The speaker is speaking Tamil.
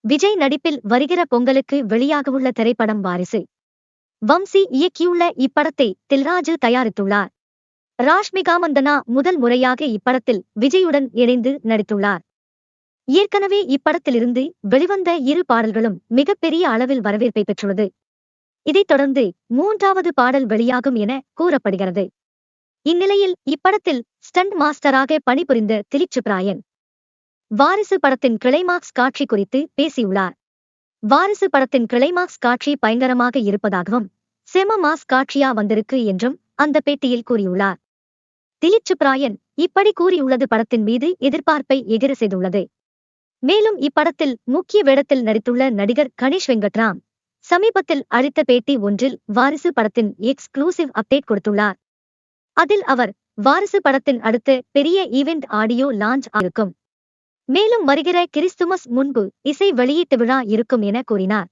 விஜய் நடிப்பில் வருகிற பொங்கலுக்கு வெளியாகவுள்ள திரைப்படம் வாரிசு. வம்சி இயக்கியுள்ள இப்படத்தை தில்ராஜு தயாரித்துள்ளார். ராஷ்மிகா மந்தனா முதல் முறையாக இப்படத்தில் விஜயுடன் இணைந்து நடித்துள்ளார். ஏற்கனவே இப்படத்திலிருந்து வெளிவந்த 2 பாடல்களும் மிகப்பெரிய அளவில் வரவேற்பை பெற்றுள்ளது. இதைத் தொடர்ந்து 3வது பாடல் வெளியாகும் என கூறப்படுகிறது. இந்நிலையில் இப்படத்தில் ஸ்டண்ட் மாஸ்டராக பணிபுரிந்த திலீப் சுப்ராயன் வாரிசு படத்தின் கிளைமாக்ஸ் காட்சி குறித்து பேசியுள்ளார். வாரிசு படத்தின் கிளைமாக்ஸ் காட்சி பயங்கரமாக இருப்பதாகவும் செம மாஸ் காட்சியா வந்திருக்கு என்றும் அந்த பேட்டியில் கூறியுள்ளார். திலீப் சுப்ராயன் இப்படி கூறியுள்ளது படத்தின் மீது எதிர்பார்ப்பை எகிற செய்துள்ளது. மேலும் இப்படத்தில் முக்கிய வேடத்தில் நடித்துள்ள நடிகர் கணேஷ் வெங்கட்ராம் சமீபத்தில் அளித்த பேட்டி ஒன்றில் வாரிசு படத்தின் எக்ஸ்க்ளூசிவ் அப்டேட் கொடுத்துள்ளார். அதில் அவர் வாரிசு படத்தின் அடுத்த பெரிய ஈவெண்ட் ஆடியோ லான்ச் இருக்கும். மேலும் வருகிற கிறிஸ்துமஸ் முன்பு இசை வெளியீட்டு விழா இருக்கும் என கூறினார்.